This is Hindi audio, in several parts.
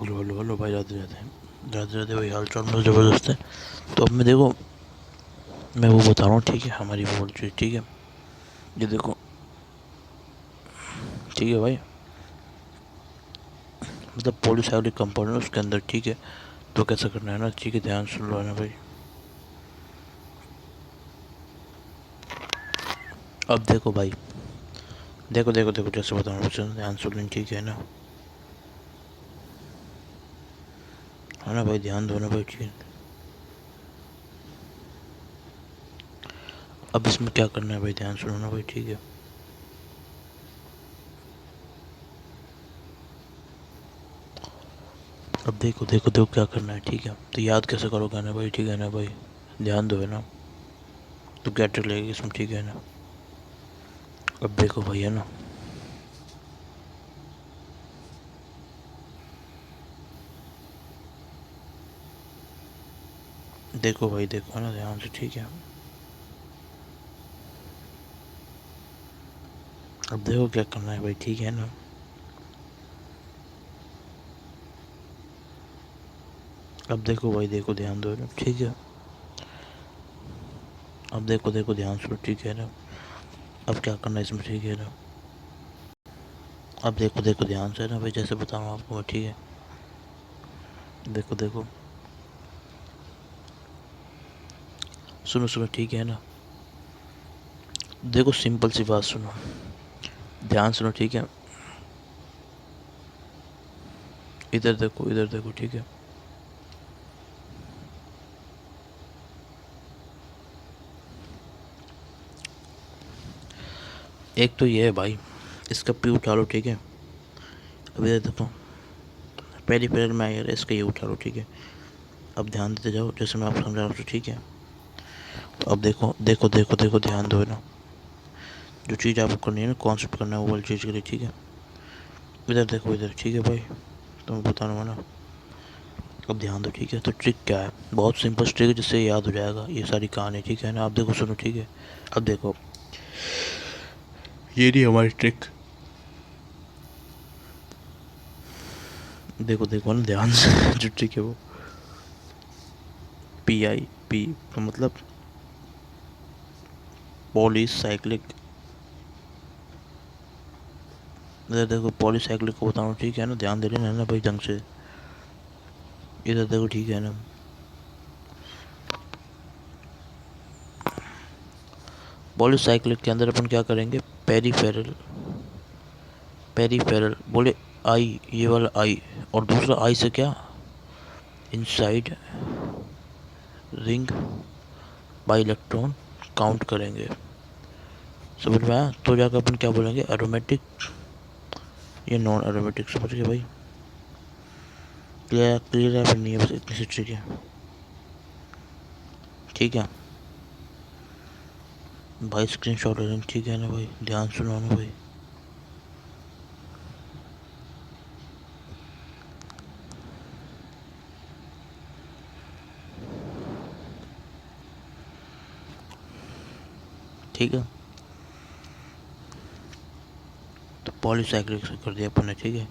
हेलो हेलो हेलो भाई, राधे राधे। राधे राधे भाई, हाल चाल मेरा ज़बरदस्त है। तो अब मैं देखो, मैं वो बता रहा हूँ, ठीक है, हमारी वो चीज़, ठीक है। ये देखो, ठीक है भाई, मतलब पॉलीसाइक्लिक कंपाउंड है उसके अंदर, ठीक है। तो कैसा करना है ना, ठीक है, ध्यान सुन लो ना भाई। अब देखो भाई, देखो देखो देखो, जैसे बता रहा हूँ, ध्यान सुन लें, ठीक है ना। है ना भाई, ध्यान दो ना भाई, ठीक है। अब इसमें क्या करना है भाई, ध्यान सुनो ना भाई, ठीक है। अब देखो देखो देखो क्या करना है, ठीक है। तो याद कैसे करोगे ना भाई, ठीक है ना भाई, ध्यान दो है ना। तो क्या ट्रिक लगेगी इसमें, ठीक है ना। अब देखो भाई, है ना। देखो भाई, देखो है ना, ध्यान से, ठीक है। अब देखो क्या करना है भाई, ठीक है ना। अब देखो भाई, देखो, ध्यान दो ना, ठीक है। अब देखो देखो, ध्यान सुनो, ठीक है ना। अब क्या करना है इसमें, ठीक है ना। अब देखो देखो, ध्यान से ना भाई, जैसे बता रहा हूँ आपको मैं, ठीक है। देखो देखो, सुनो सुनो, ठीक है ना। देखो, सिंपल सी बात सुनो, ध्यान सुनो, ठीक है। इधर देखो, इधर देखो, ठीक है। एक तो ये है भाई, इसका पी उठा लो, ठीक है। अब इधर देखो, पहली पहले में आया, इसका ये उठा लो, ठीक है। अब ध्यान देते जाओ, जैसे मैं आपको समझा रहा हूँ, ठीक है। तो अब देखो देखो देखो देखो, ध्यान दो ना। जो चीज़ आपको करनी है ना, कॉन्सेप्ट करना है वो वाली चीज़ के लिए, ठीक है। इधर देखो, इधर, ठीक है भाई। तो मैं बता रहा हूँ ना। अब ध्यान दो, ठीक है। तो ट्रिक क्या है, बहुत सिंपल ट्रिक है, जिससे याद हो जाएगा ये सारी कहानी, ठीक है ना। आप देखो, सुनो, ठीक है। अब देखो, ये नहीं हमारी ट्रिक। देखो देखो ना, ध्यान से जो ट्रिक है वो PI का मतलब पॉलीसाइक्लिक। इधर देखो, पॉलीसाइक्लिक को बताऊँ, ठीक है ना, ध्यान दे लेना है ना भाई, ढंग से। इधर देखो, ठीक है ना। पॉलीसाइक्लिक के अंदर अपन क्या करेंगे, पेरीफेरल, पेरीफेरल बोले, आई, ये वाला आई, और दूसरा आई से क्या, inside ring by electron count करेंगे। समझ में आया, तो जाकर अपन क्या बोलेंगे, एरोमेटिक या नॉन एरोमेटिक, समझ गए भाई। क्लियर क्लियर है, फिर नहीं है, बस इतनी सी ट्रिक है, ठीक है भाई। स्क्रीन शॉट ले लेंगे, ठीक है ना भाई, ध्यान सुनो ना भाई। ठीक है, तो पॉलीसाइक्लिक से कर दिया अपन ने, ठीक है।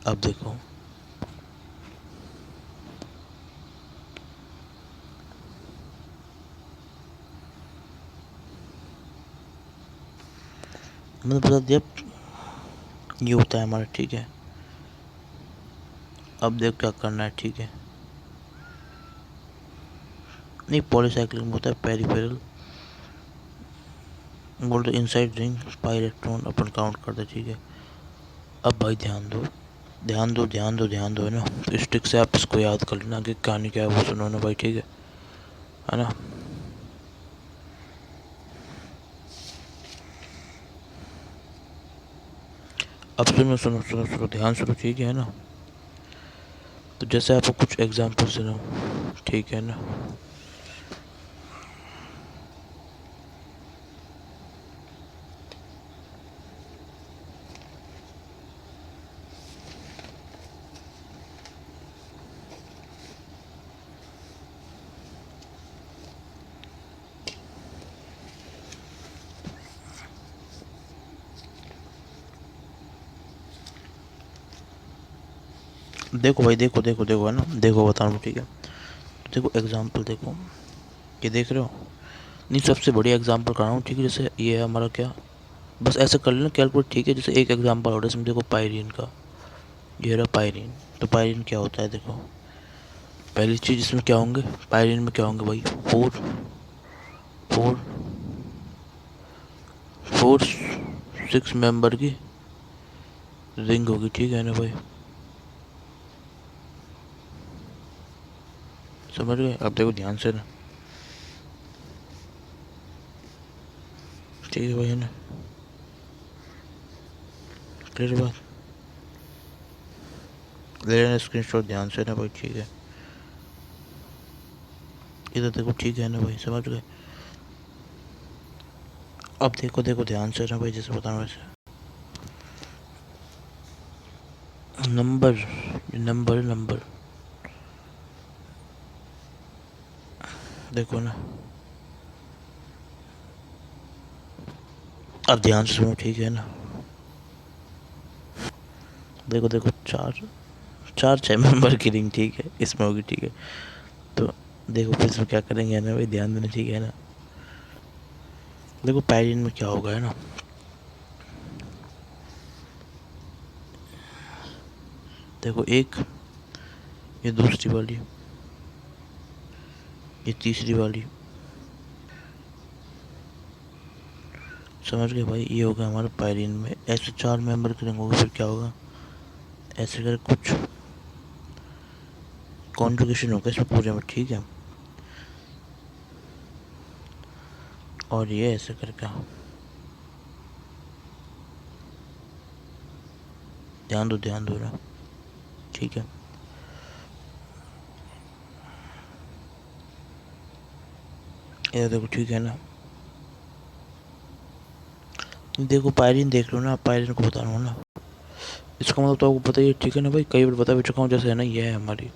अब देखो, मैंने बता दिया ये होता है हमारा, ठीक है। अब देख क्या करना है, ठीक है। नहीं, पॉलीसाइक्लिक में होता है पेरिफेरल, बोल रहे इनसाइड रिंग पाई इलेक्ट्रॉन अपन काउंट करते, ठीक है। अब भाई ध्यान दो, ध्यान दो, ध्यान दो, ध्यान दो, है ना। तो इस ट्रिक से आप इसको याद कर लेना कि कहानी क्या है, वो सुनो ना भाई, ठीक है ना। अब सुनो सुनो सुनो सुनो, ध्यान सुनो, ठीक है ना। तो जैसे आपको कुछ एग्जांपल्स दे रहा हूँ, ठीक है ना। देखो भाई, देखो देखो देखो, है ना, देखो बता रहा हूँ, ठीक है। तो देखो एग्जाम्पल देखो, ये देख रहे हो, नहीं सबसे बढ़िया एग्जाम्पल कर रहा हूँ, ठीक है। जैसे ये है हमारा क्या, बस ऐसे कर लेना कैलकुलेट, ठीक है। जैसे एक एग्जाम्पल हो रहा है इसमें, देखो पायरीन का, ये रहा पायरीन। तो पायरीन क्या होता है, देखो पहली चीज़ इसमें क्या होंगे, पायरीन में क्या होंगे भाई, four four four six member की रिंग होगी, ठीक है ना भाई, समझ गए। अब देखो ध्यान से ना, ठीक है भाई, है ना, क्लियर बात, ले लेना स्क्रीन शॉट ध्यान से ना भाई, ठीक है। इधर देखो, ठीक है ना भाई, समझ गए। अब देखो देखो ध्यान से ना भाई, जैसे बताना वैसे, नंबर, नंबर नंबर, देखो ना, अब ध्यान से सुनो, ठीक है ना। देखो देखो, चार चार छः मेंबर की रिंग, ठीक है, इसमें होगी, ठीक है। तो देखो फिर इसमें क्या करेंगे ना भाई, ध्यान देना, ठीक है ना। देखो पायरीन में क्या होगा, है ना, देखो एक, ये दूसरी वाली, ये तीसरी वाली, समझ गए भाई। ये होगा हमारा पायरीन में, ऐसे चार मेंबर की रिंग होगी, फिर क्या होगा, ऐसे कर कुछ कॉन्जुगेशन होगा इसमें पूरे में, ठीक है। और ये ऐसे करके, ध्यान दो ना, ठीक है। ये देखो, ठीक है ना, देखो पायरीन देख लो ना, आप पायरीन को बता रहा हूँ ना, इसका मतलब तो आपको पता ही है, ठीक है ना भाई, कई बार बता भी चुका हूँ। जैसे है ना, ये है हमारी,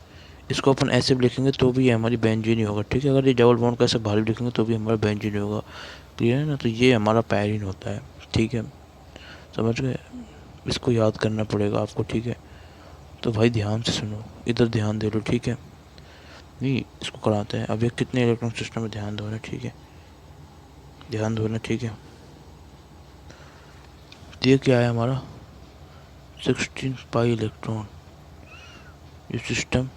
इसको अपन ऐसे भी लिखेंगे तो भी ये हमारी बेंजीन ही होगा, ठीक है। अगर ये डबल बॉन्ड को ऐसे भारी लिखेंगे तो भी हमारा बेंजीन ही होगा, क्लियर है ना। तो ये हमारा पायरीन होता है, ठीक है, समझ गए। इसको याद करना पड़ेगा आपको, ठीक है। तो भाई ध्यान से सुनो, इधर ध्यान दे लो, ठीक है। नहीं, इसको कराते हैं। अब ये कितने इलेक्ट्रॉन सिस्टम में, ध्यान दो ना, ठीक है, ध्यान दो ना, ठीक है। तो ये क्या है हमारा, 16 पाई इलेक्ट्रॉन, ये सिस्टम,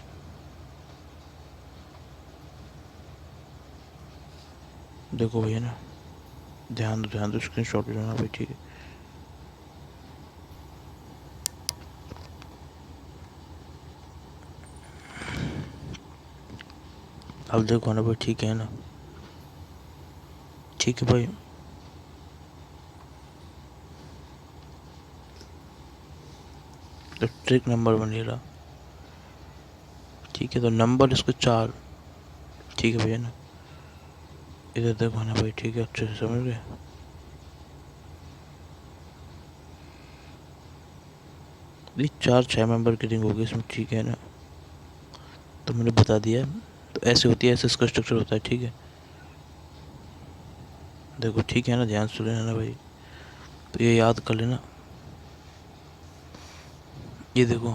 देखो भैया ना, ध्यान दो, स्क्रीन शॉट लेना भाई, ठीक है। अब देखो ना भाई, ठीक है ना, ठीक है भाई। तो ट्रिक नंबर 1 ये रहा, ठीक है। तो नंबर इसको 4, ठीक है भैया ना, इधर देखो ना भाई, ठीक है, अच्छे से समझ गए। ये 4 6 मेंबर की रिंग होगी इसमें, ठीक है ना, तो मैंने बता दिया। तो ऐसे होती है, ऐसे इसका स्ट्रक्चर होता है, ठीक है। देखो, ठीक है ना, ध्यान से लेना ना भाई, तो ये याद कर लेना। ये देखो,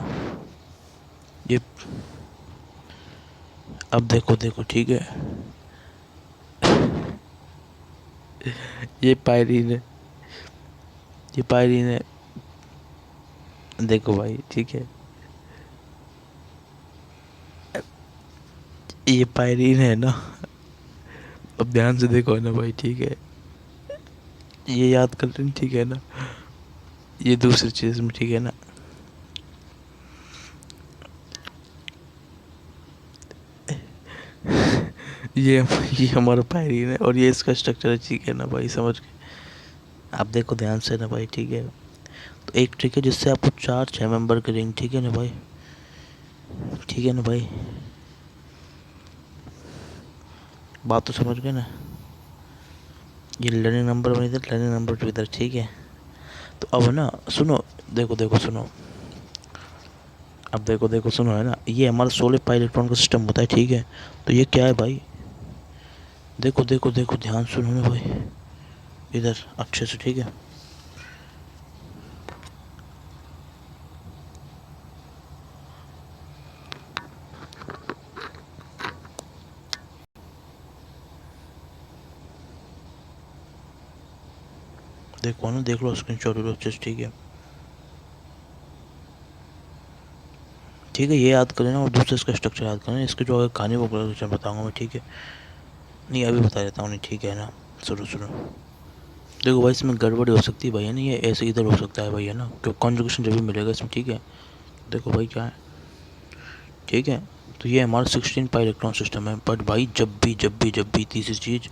ये, अब देखो देखो, ठीक है, ये पायरीन है, ये पायरीन है, देखो भाई, ठीक है, ये पायरीन है ना। अब ध्यान से देखो ना भाई, ठीक है, ये याद कर लेना, ठीक है ना। ये दूसरी चीज़ में, ठीक है ना, ये ये हमारा पायरीन है और ये इसका स्ट्रक्चर है, ठीक है ना भाई, समझ गए। आप देखो ध्यान से ना भाई, ठीक है। तो एक ट्रिक है जिससे आपको 4 6 मेंबर की रिंग, ठीक है ना भाई, ठीक है ना भाई, बात तो समझ गए ना। ये लर्निंग नंबर 1 इधर, लर्निंग नंबर 2 इधर, ठीक है। तो अब ना सुनो, देखो देखो सुनो, अब देखो देखो सुनो, है ना, ये हमारा 16 पाई इलेक्ट्रॉन का सिस्टम होता है, ठीक है। तो ये क्या है भाई, देखो देखो देखो, ध्यान सुनो ना भाई, इधर अच्छे से, ठीक है। देखो ना, देख लो स्क्रीनशॉट लो अच्छे से, ठीक है। ठीक है, ये याद कर लेना और दूसरे इसका स्ट्रक्चर याद करना। इसके जो अगर कहानी वो बताऊँगा मैं, ठीक है। नहीं अभी बता देता हूँ, नहीं ठीक है ना। सुनो सुनो, देखो भाई इसमें गड़बड़ी हो सकती है भाई, है ना। ये ऐसे इधर हो सकता है भाई, है ना, तो कॉन्जुगेशन जब भी मिलेगा इसमें, ठीक है। देखो भाई क्या है, ठीक है। तो ये हमारा 16 पाई इलेक्ट्रॉन सिस्टम है। बट भाई जब भी तीसरी चीज़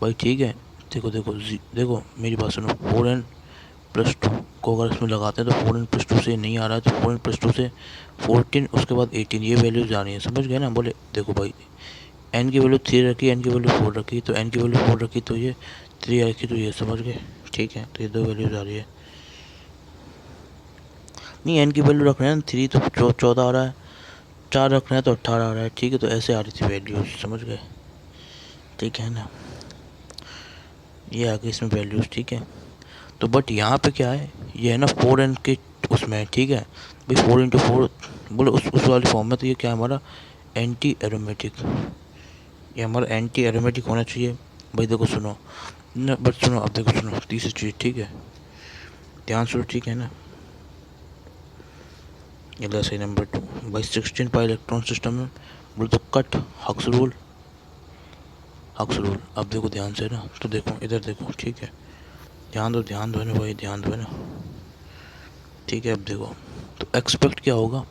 भाई, ठीक है। देखो देखो देखो मेरी बात सुनो, 4n+2 को अगर इसमें लगाते हैं तो 4n+2 से नहीं आ रहा है, तो 4n+2 से 14, उसके बाद 18, ये वैल्यूज आ रही है, समझ गए ना। बोले देखो भाई, n की वैल्यू 3 रखी, n की वैल्यू 4 रखी, तो n की वैल्यू 4 रखी तो ये 3 रखी तो ये, समझ गए, ठीक है। तो ये दो वैल्यूज आ रही है। नहीं n की वैल्यू रख रहे हैं 3 तो 14 आ रहा है, 4 रख रहे हैं तो 18 आ रहा है, ठीक है। तो ऐसे आ रही थी वैल्यूज, समझ गए, ठीक है ना। ये आ गई इसमें वैल्यूज, ठीक है। तो बट यहाँ पे क्या है, ये है ना 4n के उसमें है, ठीक है भाई। 4 × 4 बोलो उस वाली फॉर्म में, तो ये क्या है हमारा एंटी एरोमेटिक, ये हमारा एंटी एरोमेटिक होना चाहिए भाई। देखो सुनो न, बट सुनो अब, देखो सुनो तीसरी चीज़, ठीक है, ध्यान सुनो, ठीक है ना। ये सही नंबर 2 भाई, 16 पाई इलेक्ट्रॉन सिस्टम में बोले तो कट हक्स रूल, हक्स रूल। अब देखो ध्यान से ना, तो देखो इधर देखो, ठीक है। ध्यान दो ना भाई, ध्यान दो ना, ठीक है। अब देखो, तो एक्सपेक्ट क्या होगा,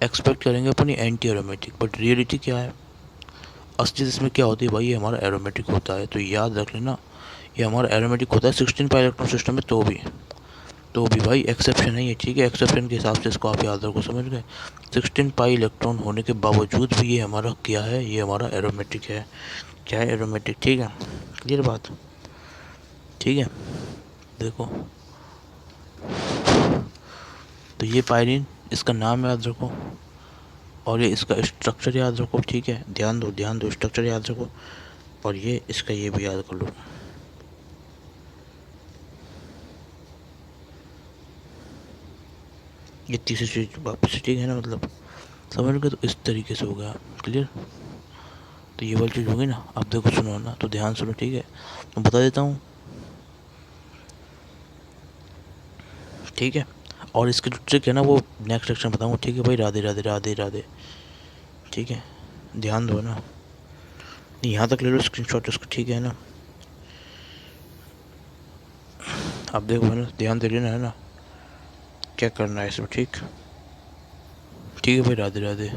एक्सपेक्ट करेंगे अपनी एंटी एरोमेटिक, बट रियलिटी क्या है, असली इसमें क्या होती है भाई, ये हमारा एरोमेटिक होता है। तो याद रख लेना, ये हमारा एरोमेटिक होता है 16 पाई इलेक्ट्रॉन सिस्टम में, तो भी भाई एक्सेप्शन है ये, ठीक है। एक्सेप्शन के हिसाब से इसको आप याद रखो, समझ गए। 16 पाई इलेक्ट्रॉन होने के बावजूद भी ये हमारा क्या है, ये हमारा एरोमेटिक है, क्या है, एरोमेटिक, ठीक है। क्लियर बात, ठीक है। देखो, तो ये पायरीन, इसका नाम याद रखो और ये इसका स्ट्रक्चर याद रखो, ठीक है। ध्यान दो, स्ट्रक्चर याद रखो और ये इसका ये भी याद कर लो। ये तीसरी चीज़ वापस, ठीक है ना, मतलब समझ गए। तो इस तरीके से हो गया, क्लियर। तो ये वाली चीज़ होगी ना। अब देखो सुनो ना, तो ध्यान सुनो, ठीक है। मैं बता देता हूँ, ठीक है। और इसकी जो ट्रिक है ना, वो नेक्स्ट सेक्शन बताऊँगा, ठीक है भाई। राधे राधे राधे राधे, ठीक है। ध्यान दो ना, यहाँ तक ले लो स्क्रीनशॉट इसको, ठीक है ना। अब देखो है ना, ध्यान दे लेना, है ना, क्या करना है इसमें, ठीक, ठीक है भाई। राधे राधे।